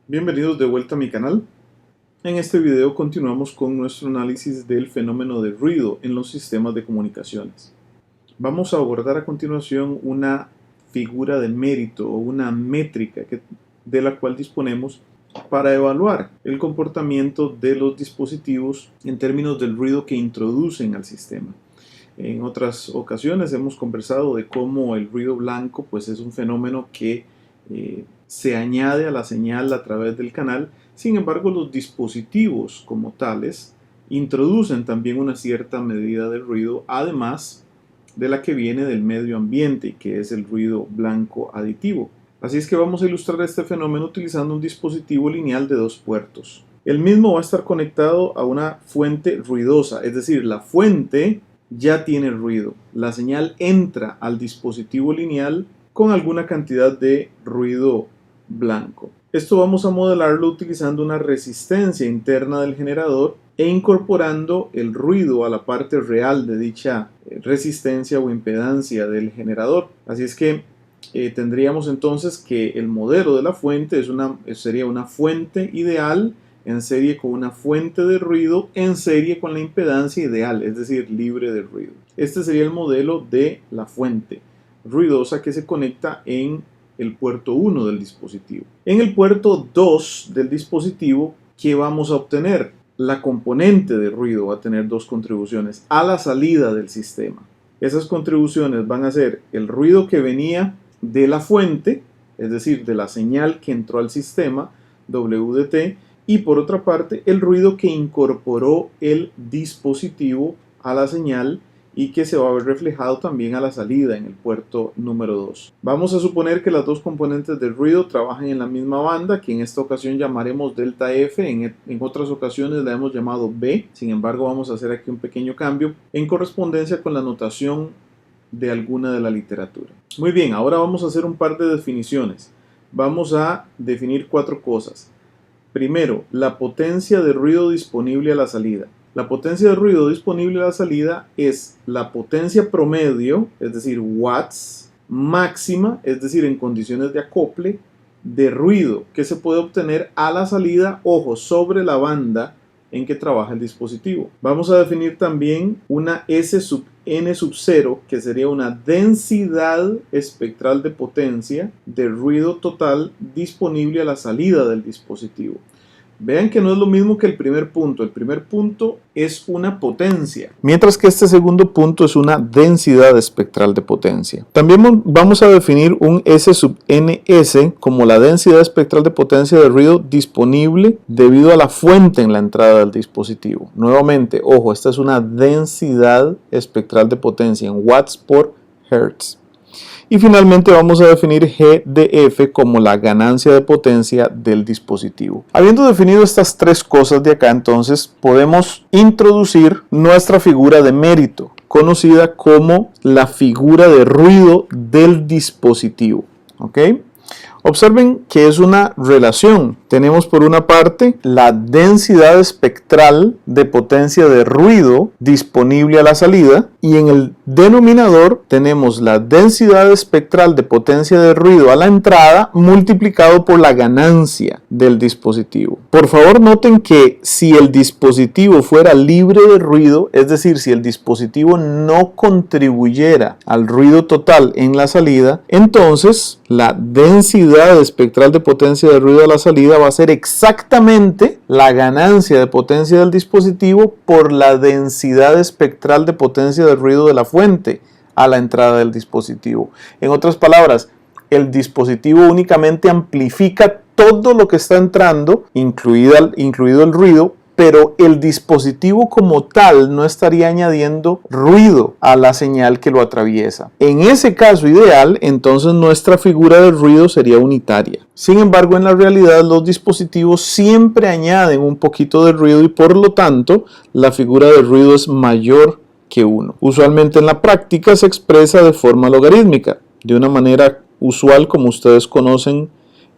Bienvenidos de vuelta a mi canal. En este video continuamos con nuestro análisis del fenómeno de ruido en los sistemas de comunicaciones. Vamos a abordar a continuación una figura de mérito o una métrica de la cual disponemos para evaluar el comportamiento de los dispositivos en términos del ruido que introducen al sistema. En otras ocasiones hemos conversado de cómo el ruido blanco pues es un fenómeno que se añade a la señal a través del canal. Sin embargo, los dispositivos como tales introducen también una cierta medida de ruido, además de la que viene del medio ambiente, que es el ruido blanco aditivo. Así es que vamos a ilustrar este fenómeno utilizando un dispositivo lineal de 2 puertos. El mismo va a estar conectado a una fuente ruidosa, es decir, la fuente ya tiene ruido. La señal entra al dispositivo lineal con alguna cantidad de ruido blanco. Esto vamos a modelarlo utilizando una resistencia interna del generador e incorporando el ruido a la parte real de dicha resistencia o impedancia del generador. Así es que tendríamos entonces que el modelo de la fuente sería una fuente ideal en serie con una fuente de ruido en serie con la impedancia ideal, es decir, libre de ruido. Este sería el modelo de la fuente ruidosa que se conecta en el puerto 1 del dispositivo. En el puerto 2 del dispositivo, ¿qué vamos a obtener? La componente de ruido va a tener 2 contribuciones a la salida del sistema. Esas contribuciones van a ser el ruido que venía de la fuente, es decir, de la señal que entró al sistema, WDT, y por otra parte, el ruido que incorporó el dispositivo a la señal y que se va a ver reflejado también a la salida en el puerto número 2. Vamos a suponer que las 2 componentes del ruido trabajan en la misma banda, que en esta ocasión llamaremos delta F, en otras ocasiones la hemos llamado B. Sin embargo, vamos a hacer aquí un pequeño cambio en correspondencia con la notación de alguna de la literatura. Muy bien, ahora vamos a hacer un par de definiciones. Vamos a definir 4 cosas. Primero, la potencia de ruido disponible a la salida. La potencia de ruido disponible a la salida es la potencia promedio, es decir, watts, máxima, es decir, en condiciones de acople, de ruido que se puede obtener a la salida, ojo, sobre la banda en que trabaja el dispositivo. Vamos a definir también una S sub n sub 0, que sería una densidad espectral de potencia de ruido total disponible a la salida del dispositivo. Vean que no es lo mismo que el primer punto. El primer punto es una potencia, mientras que este segundo punto es una densidad espectral de potencia. También vamos a definir un S sub ns como la densidad espectral de potencia de ruido disponible debido a la fuente en la entrada del dispositivo. Nuevamente, ojo, esta es una densidad espectral de potencia en watts por hertz. Y finalmente vamos a definir G de F como la ganancia de potencia del dispositivo. Habiendo definido estas 3 cosas de acá, entonces podemos introducir nuestra figura de mérito, conocida como la figura de ruido del dispositivo. ¿Ok? Observen que es una relación. Tenemos por una parte la densidad espectral de potencia de ruido disponible a la salida y en el denominador tenemos la densidad espectral de potencia de ruido a la entrada multiplicado por la ganancia del dispositivo. Por favor noten que si el dispositivo fuera libre de ruido, es decir, si el dispositivo no contribuyera al ruido total en la salida, entonces la densidad espectral de potencia de ruido a la salida va a ser exactamente la ganancia de potencia del dispositivo por la densidad espectral de potencia de ruido de la fuente a la entrada del dispositivo. En otras palabras, el dispositivo únicamente amplifica todo lo que está entrando, incluido el ruido, pero el dispositivo como tal no estaría añadiendo ruido a la señal que lo atraviesa. En ese caso ideal, entonces nuestra figura de ruido sería unitaria. Sin embargo, en la realidad los dispositivos siempre añaden un poquito de ruido y por lo tanto la figura de ruido es mayor que 1. Usualmente en la práctica se expresa de forma logarítmica, de una manera usual como ustedes conocen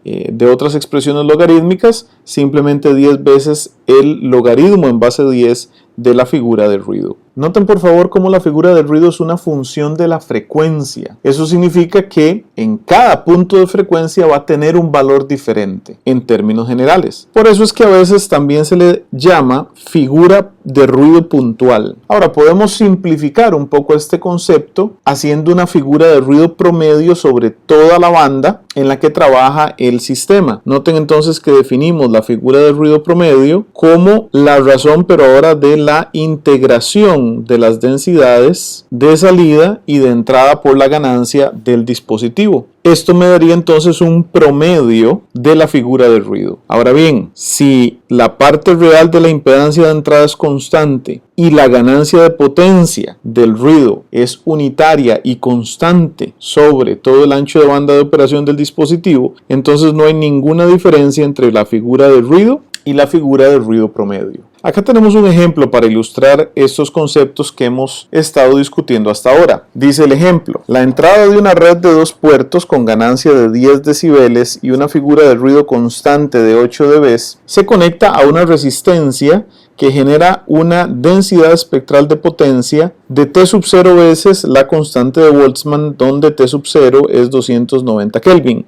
de otras expresiones logarítmicas, simplemente 10 veces el logaritmo en base 10 de la figura de ruido. Noten por favor cómo la figura de ruido es una función de la frecuencia. Eso significa que en cada punto de frecuencia va a tener un valor diferente en términos generales. Por eso es que a veces también se le llama figura de ruido puntual. Ahora podemos simplificar un poco este concepto haciendo una figura de ruido promedio sobre toda la banda en la que trabaja el sistema. Noten entonces que definimos la figura de ruido promedio como la razón, pero ahora de la integración de las densidades de salida y de entrada por la ganancia del dispositivo. Esto me daría entonces un promedio de la figura de ruido. Ahora bien, si la parte real de la impedancia de entrada es constante y la ganancia de potencia del ruido es unitaria y constante sobre todo el ancho de banda de operación del dispositivo, entonces no hay ninguna diferencia entre la figura de ruido y la figura de ruido promedio. Acá tenemos un ejemplo para ilustrar estos conceptos que hemos estado discutiendo hasta ahora. Dice el ejemplo: la entrada de una red de 2 puertos con ganancia de 10 decibeles y una figura de ruido constante de 8 dB se conecta a una resistencia que genera una densidad espectral de potencia de T sub 0 veces la constante de Boltzmann, donde T sub 0 es 290 Kelvin.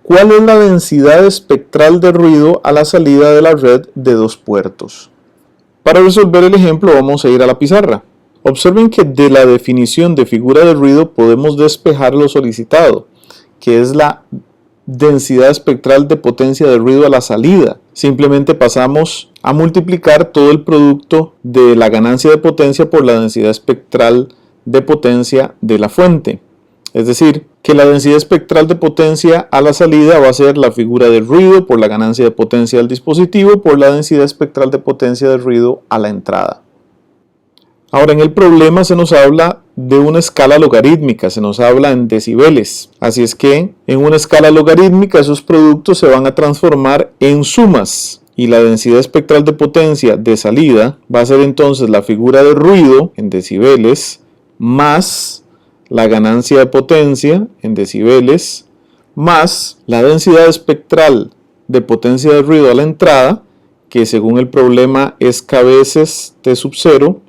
¿Cuál es la densidad espectral de ruido a la salida de la red de 2 puertos? Para resolver el ejemplo vamos a ir a la pizarra. Observen que de la definición de figura de ruido podemos despejar lo solicitado, que es la densidad espectral de potencia de ruido a la salida. Simplemente pasamos a multiplicar todo el producto de la ganancia de potencia por la densidad espectral de potencia de la fuente. Es decir, que la densidad espectral de potencia a la salida va a ser la figura de ruido por la ganancia de potencia del dispositivo por la densidad espectral de potencia de ruido a la entrada. Ahora en el problema se nos habla de una escala logarítmica, se nos habla en decibeles. Así es que en una escala logarítmica esos productos se van a transformar en sumas. Y la densidad espectral de potencia de salida va a ser entonces la figura de ruido en decibeles más la ganancia de potencia en decibeles más la densidad espectral de potencia de ruido a la entrada, que según el problema es K veces T sub 0,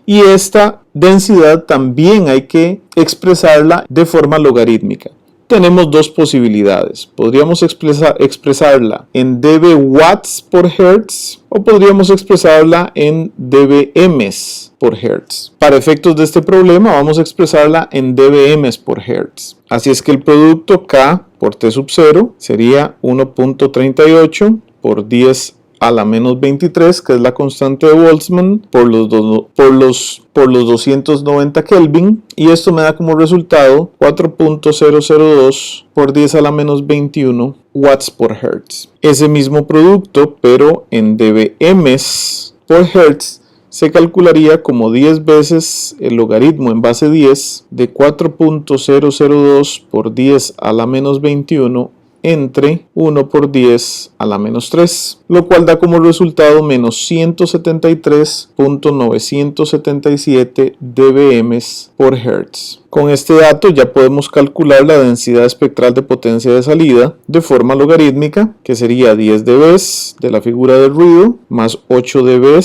y esta densidad también hay que expresarla de forma logarítmica. Tenemos dos posibilidades. Podríamos expresarla en dB watts por hertz o podríamos expresarla en dBms por hertz. Para efectos de este problema vamos a expresarla en dBms por hertz. Así es que el producto K por T sub 0 sería 1.38 por 10 a la menos 23, que es la constante de Boltzmann, por los 290 Kelvin, y esto me da como resultado 4.002 por 10 a la menos 21 watts por hertz. Ese mismo producto, pero en dBms por hertz, se calcularía como 10 veces el logaritmo en base 10 de 4.002 por 10 a la menos 21 entre 1 por 10 a la menos 3, lo cual da como resultado menos 173.977 dBms por hertz. Con este dato ya podemos calcular la densidad espectral de potencia de salida de forma logarítmica, que sería 10 dB de la figura de ruido más 8 dB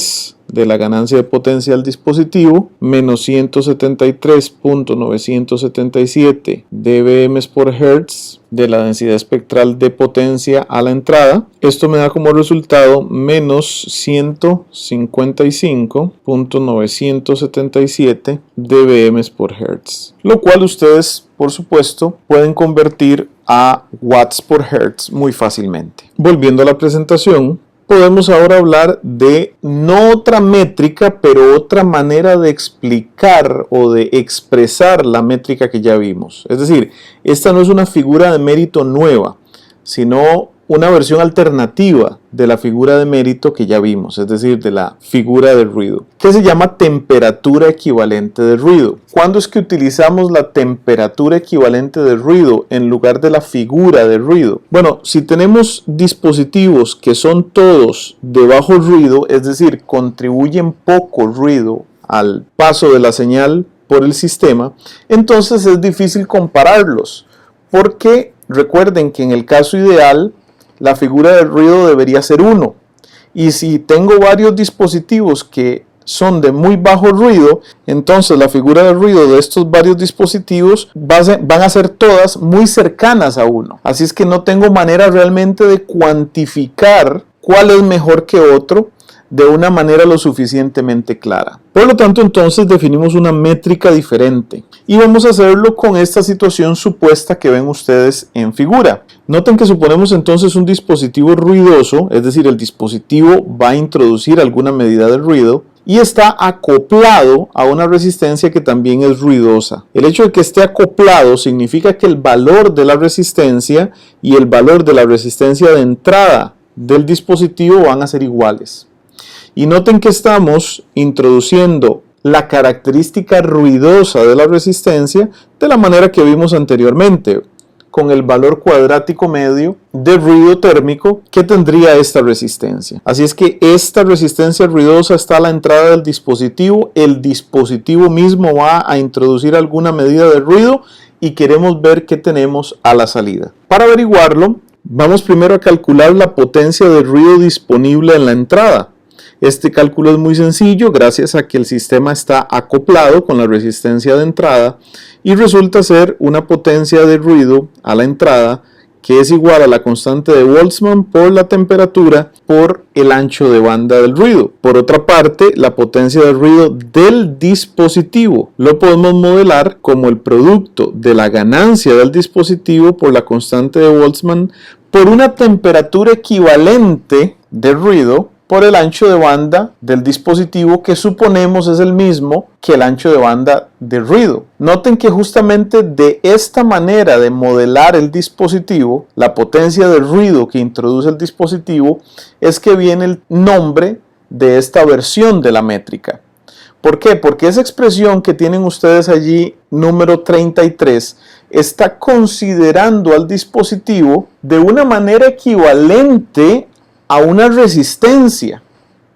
de la ganancia de potencia del dispositivo menos 173.977 dBms por hertz de la densidad espectral de potencia a la entrada. Esto me da como resultado menos 155.977 dBms por hertz, lo cual ustedes por supuesto pueden convertir a watts por hertz muy fácilmente. Volviendo a la presentación, podemos ahora hablar de no otra métrica, pero otra manera de explicar o de expresar la métrica que ya vimos. Es decir, esta no es una figura de mérito nueva, sino una versión alternativa de la figura de mérito que ya vimos, es decir, de la figura de ruido, que se llama temperatura equivalente de ruido. ¿Cuándo es que utilizamos la temperatura equivalente de ruido en lugar de la figura de ruido? Bueno, si tenemos dispositivos que son todos de bajo ruido, es decir, contribuyen poco ruido al paso de la señal por el sistema, entonces es difícil compararlos, porque recuerden que en el caso ideal la figura de ruido debería ser 1, y si tengo varios dispositivos que son de muy bajo ruido, entonces la figura de ruido de estos varios dispositivos van a ser todas muy cercanas a uno. Así es que no tengo manera realmente de cuantificar cuál es mejor que otro de una manera lo suficientemente clara. Por lo tanto, entonces definimos una métrica diferente y vamos a hacerlo con esta situación supuesta que ven ustedes en figura. Noten que suponemos entonces un dispositivo ruidoso, es decir, el dispositivo va a introducir alguna medida de ruido y está acoplado a una resistencia que también es ruidosa. El hecho de que esté acoplado significa que el valor de la resistencia y el valor de la resistencia de entrada del dispositivo van a ser iguales. Y noten que estamos introduciendo la característica ruidosa de la resistencia de la manera que vimos anteriormente, con el valor cuadrático medio de ruido térmico que tendría esta resistencia. Así es que esta resistencia ruidosa está a la entrada del dispositivo, el dispositivo mismo va a introducir alguna medida de ruido y queremos ver qué tenemos a la salida. Para averiguarlo, vamos primero a calcular la potencia de ruido disponible en la entrada. Este cálculo es muy sencillo gracias a que el sistema está acoplado con la resistencia de entrada y resulta ser una potencia de ruido a la entrada que es igual a la constante de Boltzmann por la temperatura por el ancho de banda del ruido. Por otra parte, la potencia de ruido del dispositivo lo podemos modelar como el producto de la ganancia del dispositivo por la constante de Boltzmann por una temperatura equivalente de ruido por el ancho de banda del dispositivo que suponemos es el mismo que el ancho de banda de ruido. Noten que justamente de esta manera de modelar el dispositivo, la potencia de ruido que introduce el dispositivo, es que viene el nombre de esta versión de la métrica. ¿Por qué? Porque esa expresión que tienen ustedes allí, número 33, está considerando al dispositivo de una manera equivalente a una resistencia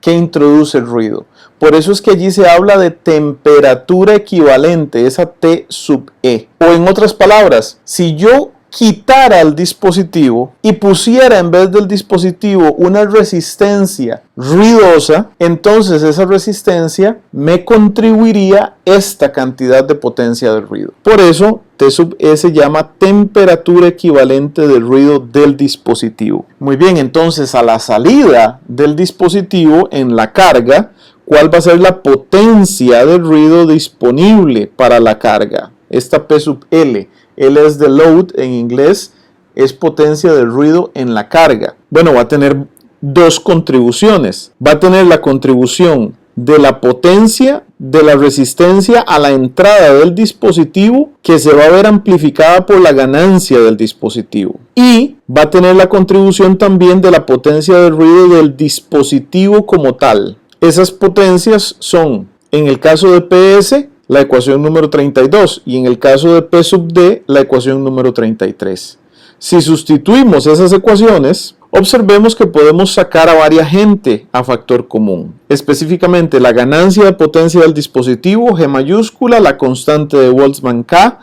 que introduce el ruido. Por eso es que allí se habla de temperatura equivalente, esa T sub E. O en otras palabras, si yo quitara el dispositivo y pusiera en vez del dispositivo una resistencia ruidosa, entonces esa resistencia me contribuiría esta cantidad de potencia de ruido. Por eso T sub E se llama temperatura equivalente del ruido del dispositivo. Muy bien, entonces a la salida del dispositivo en la carga, ¿cuál va a ser la potencia de ruido disponible para la carga? Esta P sub L. L es de load en inglés, es potencia de ruido en la carga. Bueno, va a tener dos contribuciones. Va a tener la contribución de la potencia de la resistencia a la entrada del dispositivo que se va a ver amplificada por la ganancia del dispositivo. Y va a tener la contribución también de la potencia de ruido del dispositivo como tal. Esas potencias son, en el caso de PS, la ecuación número 32 y en el caso de P sub D, la ecuación número 33. Si sustituimos esas ecuaciones, observemos que podemos sacar a varias gente a factor común. Específicamente la ganancia de potencia del dispositivo, G mayúscula, la constante de Boltzmann K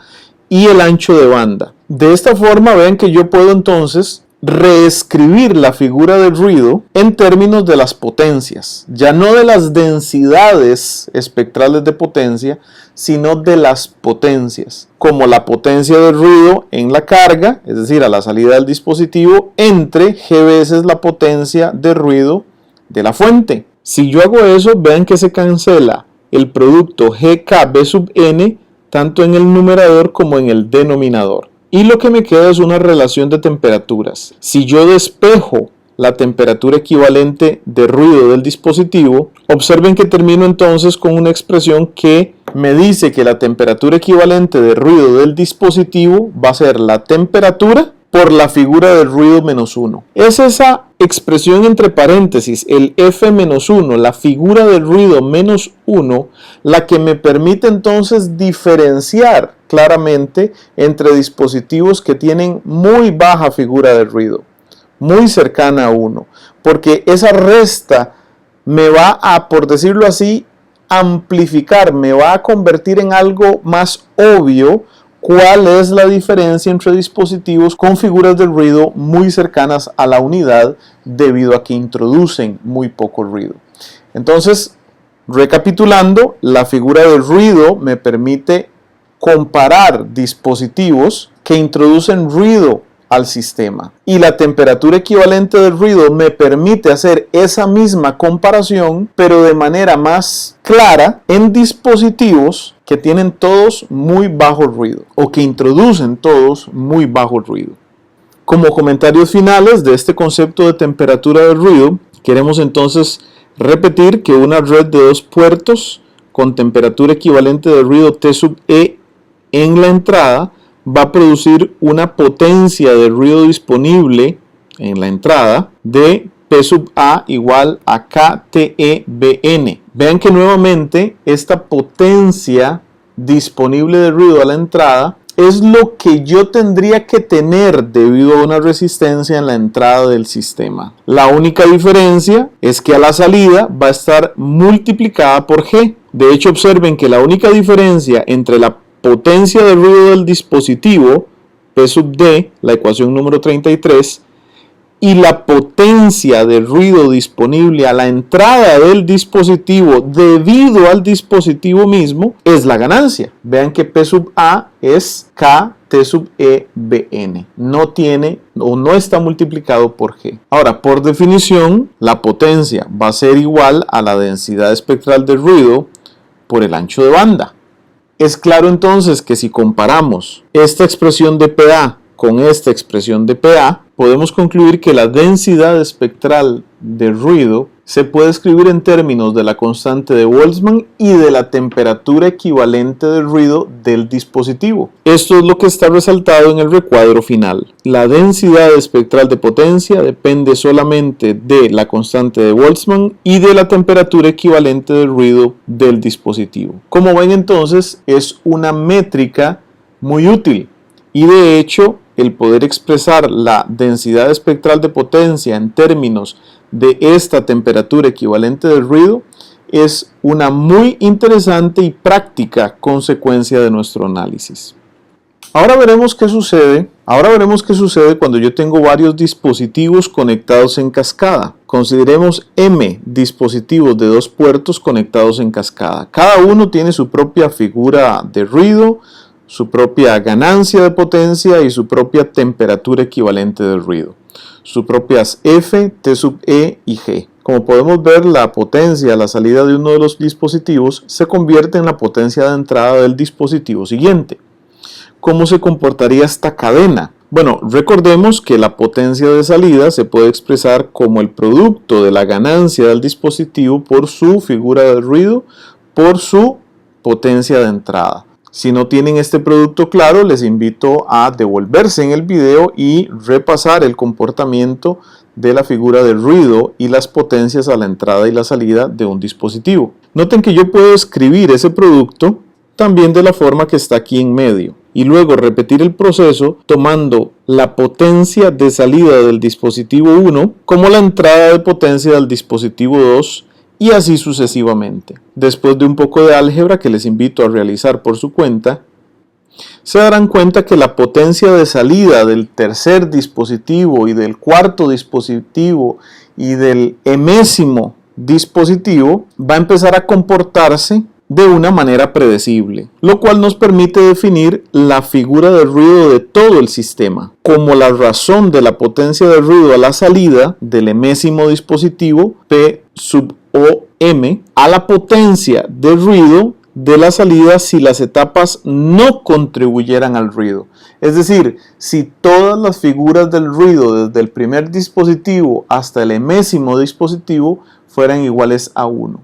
y el ancho de banda. De esta forma ven que yo puedo entonces reescribir la figura del ruido en términos de las potencias, ya no de las densidades espectrales de potencia, sino de las potencias, como la potencia del ruido en la carga, es decir, a la salida del dispositivo, entre G veces la potencia de ruido de la fuente. Si yo hago eso, vean que se cancela el producto GK sub n tanto en el numerador como en el denominador. Y lo que me queda es una relación de temperaturas. Si yo despejo la temperatura equivalente de ruido del dispositivo, observen que termino entonces con una expresión que me dice que la temperatura equivalente de ruido del dispositivo va a ser la temperatura por la figura del ruido menos 1. Es esa expresión entre paréntesis, el F menos 1, la figura del ruido menos 1, la que me permite entonces diferenciar claramente entre dispositivos que tienen muy baja figura de ruido, muy cercana a 1, porque esa resta me va a, por decirlo así, amplificar, me va a convertir en algo más obvio cuál es la diferencia entre dispositivos con figuras de ruido muy cercanas a la unidad debido a que introducen muy poco ruido. Entonces, Recapitulando, la figura de ruido me permite comparar dispositivos que introducen ruido al sistema, y la temperatura equivalente del ruido me permite hacer esa misma comparación, pero de manera más clara en dispositivos que tienen todos muy bajo ruido o que introducen todos muy bajo ruido. Como comentarios finales de este concepto de temperatura de ruido, queremos entonces repetir que una red de 2 puertos con temperatura equivalente de ruido T sub E en la entrada va a producir una potencia de ruido disponible en la entrada de P sub A igual a KTEBN. Vean que nuevamente esta potencia disponible de ruido a la entrada es lo que yo tendría que tener debido a una resistencia en la entrada del sistema. La única diferencia es que a la salida va a estar multiplicada por G. De hecho, observen que la única diferencia entre la potencia de ruido del dispositivo, P sub D, la ecuación número 33, y la potencia de ruido disponible a la entrada del dispositivo debido al dispositivo mismo es la ganancia. Vean que P sub A es K T sub E BN. No tiene o no está multiplicado por G. Ahora, por definición, la potencia va a ser igual a la densidad espectral de ruido por el ancho de banda. Es claro entonces que si comparamos esta expresión de PA con esta expresión de PA, podemos concluir que la densidad espectral de ruido se puede escribir en términos de la constante de Boltzmann y de la temperatura equivalente de ruido del dispositivo. Esto es lo que está resaltado en el recuadro final. La densidad espectral de potencia depende solamente de la constante de Boltzmann y de la temperatura equivalente de ruido del dispositivo. Como ven entonces, es una métrica muy útil y de hecho el poder expresar la densidad espectral de potencia en términos de esta temperatura equivalente del ruido es una muy interesante y práctica consecuencia de nuestro análisis. Ahora veremos qué sucede cuando yo tengo varios dispositivos conectados en cascada. Consideremos M dispositivos de 2 puertos conectados en cascada. Cada uno tiene su propia figura de ruido, su propia ganancia de potencia y su propia temperatura equivalente del ruido. Sus propias F, T sub E y G. Como podemos ver, la potencia a la salida de uno de los dispositivos se convierte en la potencia de entrada del dispositivo siguiente. ¿Cómo se comportaría esta cadena? Bueno, recordemos que la potencia de salida se puede expresar como el producto de la ganancia del dispositivo por su figura de ruido por su potencia de entrada. Si no tienen este producto claro, les invito a devolverse en el video y repasar el comportamiento de la figura de ruido y las potencias a la entrada y la salida de un dispositivo. Noten que yo puedo escribir ese producto también de la forma que está aquí en medio y luego repetir el proceso tomando la potencia de salida del dispositivo 1 como la entrada de potencia del dispositivo 2 y así sucesivamente. Después de un poco de álgebra que les invito a realizar por su cuenta, se darán cuenta que la potencia de salida del tercer dispositivo y del cuarto dispositivo y del enésimo dispositivo va a empezar a comportarse de una manera predecible, lo cual nos permite definir la figura de ruido de todo el sistema, como la razón de la potencia de ruido a la salida del enésimo dispositivo P sub OM a la potencia de ruido de la salida si las etapas no contribuyeran al ruido. Es decir, si todas las figuras del ruido desde el primer dispositivo hasta el enésimo dispositivo fueran iguales a 1.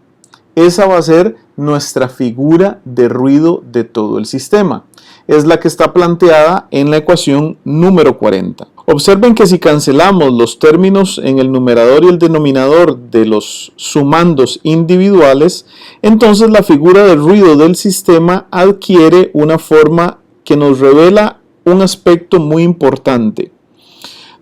Esa va a ser nuestra figura de ruido de todo el sistema. Es la que está planteada en la ecuación número 40. Observen que si cancelamos los términos en el numerador y el denominador de los sumandos individuales, entonces la figura de ruido del sistema adquiere una forma que nos revela un aspecto muy importante.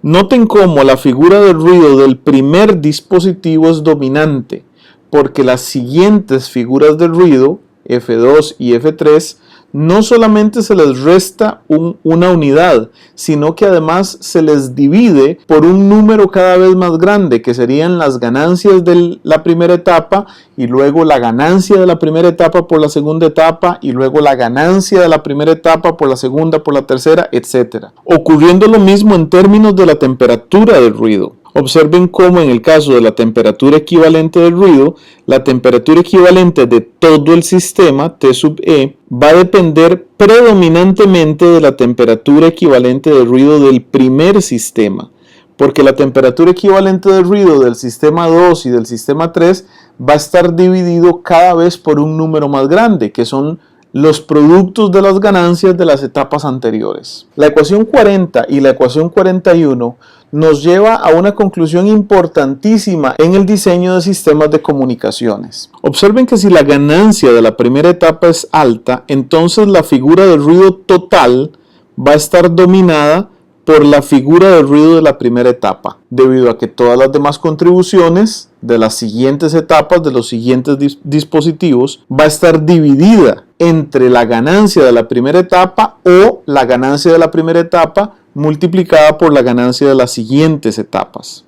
Noten cómo la figura de ruido del primer dispositivo es dominante, porque las siguientes figuras de ruido, F2 y F3, no solamente se les resta una unidad, sino que además se les divide por un número cada vez más grande, que serían las ganancias de la primera etapa, y luego la ganancia de la primera etapa por la segunda etapa, y luego la ganancia de la primera etapa por la segunda, por la tercera, etc. Ocurriendo lo mismo en términos de la temperatura del ruido. Observen cómo en el caso de la temperatura equivalente del ruido, la temperatura equivalente de todo el sistema, T sub E, va a depender predominantemente de la temperatura equivalente del ruido del primer sistema, porque la temperatura equivalente del ruido del sistema 2 y del sistema 3 va a estar dividido cada vez por un número más grande, que son los productos de las ganancias de las etapas anteriores. La ecuación 40 y la ecuación 41 nos lleva a una conclusión importantísima en el diseño de sistemas de comunicaciones. Observen que si la ganancia de la primera etapa es alta, entonces la figura del ruido total va a estar dominada por la figura del ruido de la primera etapa, debido a que todas las demás contribuciones de las siguientes etapas, de los siguientes dispositivos, va a estar dividida entre la ganancia de la primera etapa o la ganancia de la primera etapa multiplicada por la ganancia de las siguientes etapas.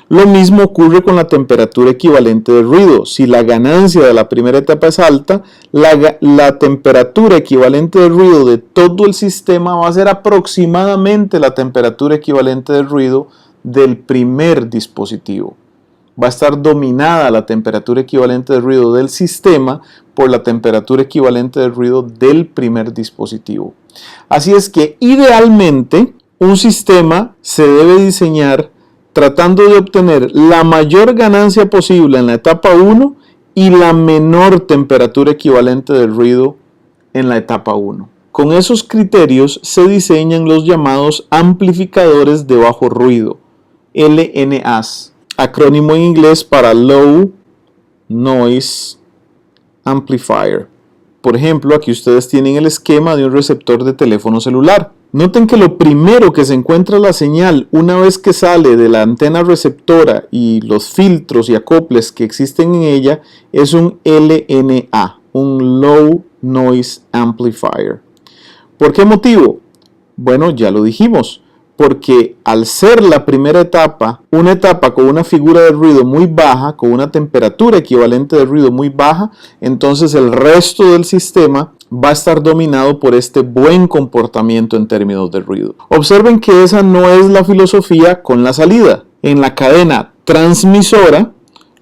Lo mismo ocurre con la temperatura equivalente del ruido. Si la ganancia de la primera etapa es alta, la temperatura equivalente del ruido de todo el sistema va a ser aproximadamente la temperatura equivalente del ruido del primer dispositivo. Va a estar dominada la temperatura equivalente del ruido del sistema por la temperatura equivalente del ruido del primer dispositivo. Así es que idealmente un sistema se debe diseñar tratando de obtener la mayor ganancia posible en la etapa 1 y la menor temperatura equivalente del ruido en la etapa 1. Con esos criterios se diseñan los llamados amplificadores de bajo ruido, LNAs, acrónimo en inglés para Low Noise Amplifier. Por ejemplo, aquí ustedes tienen el esquema de un receptor de teléfono celular. Noten que lo primero que se encuentra la señal una vez que sale de la antena receptora y los filtros y acoples que existen en ella es un LNA, un Low Noise Amplifier. ¿Por qué motivo? Bueno, ya lo dijimos. Porque al ser la primera etapa, una etapa con una figura de ruido muy baja, con una temperatura equivalente de ruido muy baja, entonces el resto del sistema va a estar dominado por este buen comportamiento en términos de ruido. Observen que esa no es la filosofía con la salida. En la cadena transmisora,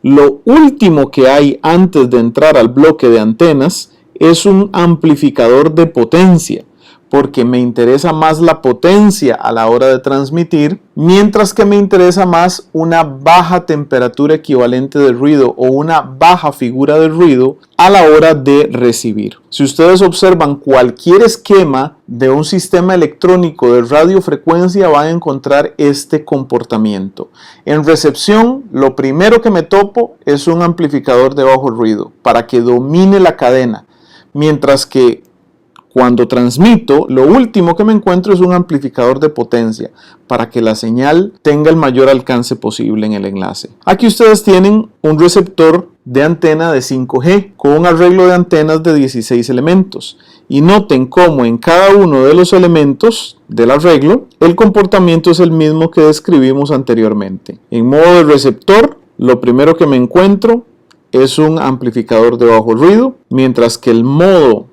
lo último que hay antes de entrar al bloque de antenas es un amplificador de potencia, porque me interesa más la potencia a la hora de transmitir, mientras que me interesa más una baja temperatura equivalente de ruido o una baja figura de ruido a la hora de recibir. Si ustedes observan cualquier esquema de un sistema electrónico de radiofrecuencia, van a encontrar este comportamiento. En recepción, lo primero que me topo es un amplificador de bajo ruido para que domine la cadena, mientras que cuando transmito, lo último que me encuentro es un amplificador de potencia para que la señal tenga el mayor alcance posible en el enlace. Aquí ustedes tienen un receptor de antena de 5G con un arreglo de antenas de 16 elementos. Y noten cómo en cada uno de los elementos del arreglo, el comportamiento es el mismo que describimos anteriormente. En modo de receptor, lo primero que me encuentro es un amplificador de bajo ruido, mientras que en modo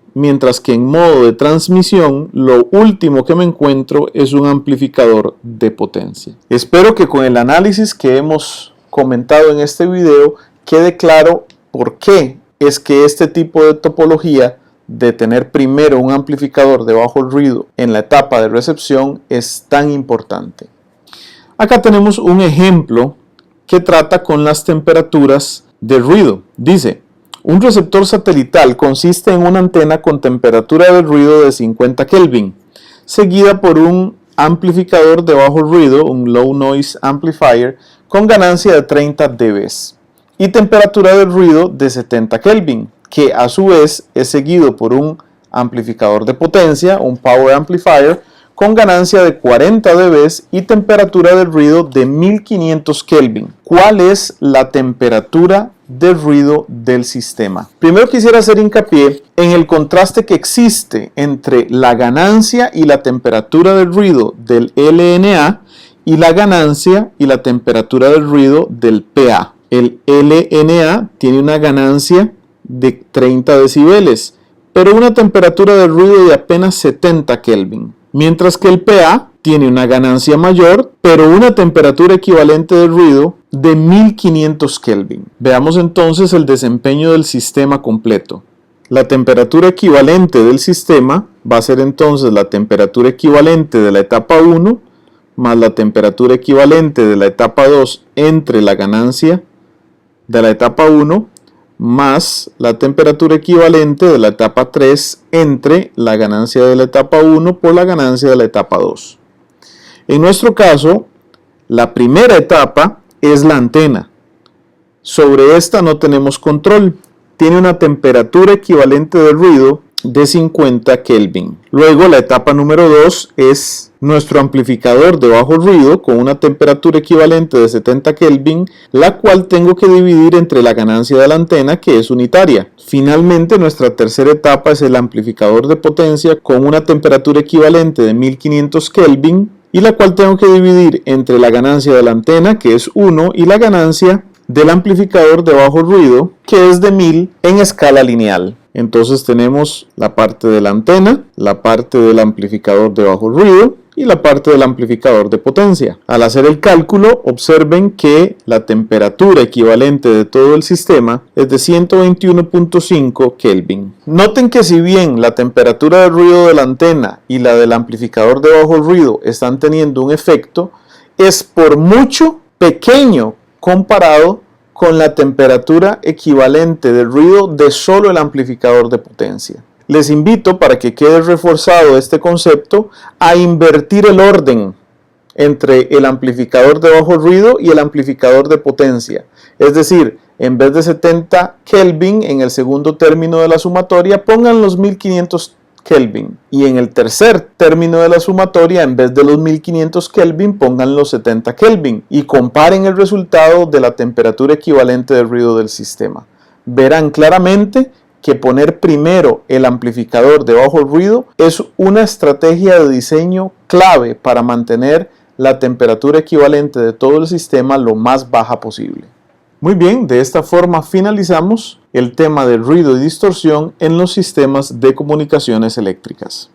de transmisión, lo último que me encuentro es un amplificador de potencia. Espero que con el análisis que hemos comentado en este video quede claro por qué es que este tipo de topología de tener primero un amplificador de bajo ruido en la etapa de recepción es tan importante. Acá tenemos un ejemplo que trata con las temperaturas de ruido. Dice: un receptor satelital consiste en una antena con temperatura de ruido de 50 Kelvin, seguida por un amplificador de bajo ruido, un Low Noise Amplifier, con ganancia de 30 dB, y temperatura de ruido de 70 Kelvin, que a su vez es seguido por un amplificador de potencia, un Power Amplifier, con ganancia de 40 dB y temperatura de ruido de 1500 Kelvin. ¿Cuál es la temperatura de ruido del sistema. Primero quisiera hacer hincapié en el contraste que existe entre la ganancia y la temperatura del ruido del LNA y la ganancia y la temperatura del ruido del PA. El LNA tiene una ganancia de 30 decibeles, pero una temperatura de ruido de apenas 70 Kelvin, mientras que el PA tiene una ganancia mayor, pero una temperatura equivalente de ruido de 1500 Kelvin. Veamos entonces el desempeño del sistema completo. La temperatura equivalente del sistema va a ser entonces la temperatura equivalente de la etapa 1 más la temperatura equivalente de la etapa 2 entre la ganancia de la etapa 1 más la temperatura equivalente de la etapa 3 entre la ganancia de la etapa 1 por la ganancia de la etapa 2. En nuestro caso, la primera etapa es la antena. Sobre esta no tenemos control. Tiene una temperatura equivalente de ruido de 50 Kelvin. Luego la etapa número 2 es nuestro amplificador de bajo ruido con una temperatura equivalente de 70 Kelvin, la cual tengo que dividir entre la ganancia de la antena, que es unitaria. Finalmente, nuestra tercera etapa es el amplificador de potencia con una temperatura equivalente de 1500 Kelvin y la cual tengo que dividir entre la ganancia de la antena, que es 1, y la ganancia del amplificador de bajo ruido, que es de 1000 en escala lineal. Entonces tenemos la parte de la antena, la parte del amplificador de bajo ruido y la parte del amplificador de potencia. Al hacer el cálculo, observen que la temperatura equivalente de todo el sistema es de 121.5 Kelvin. Noten que si bien la temperatura de ruido de la antena y la del amplificador de bajo ruido están teniendo un efecto, es por mucho pequeño comparado con la temperatura equivalente de ruido de solo el amplificador de potencia. Les invito, para que quede reforzado este concepto, a invertir el orden entre el amplificador de bajo ruido y el amplificador de potencia. Es decir, en vez de 70 Kelvin en el segundo término de la sumatoria, pongan los 1500 Kelvin. Y en el tercer término de la sumatoria, en vez de los 1500 Kelvin, pongan los 70 Kelvin. Y comparen el resultado de la temperatura equivalente de ruido del sistema. Verán claramente que poner primero el amplificador de bajo ruido es una estrategia de diseño clave para mantener la temperatura equivalente de todo el sistema lo más baja posible. Muy bien, de esta forma finalizamos el tema de ruido y distorsión en los sistemas de comunicaciones eléctricas.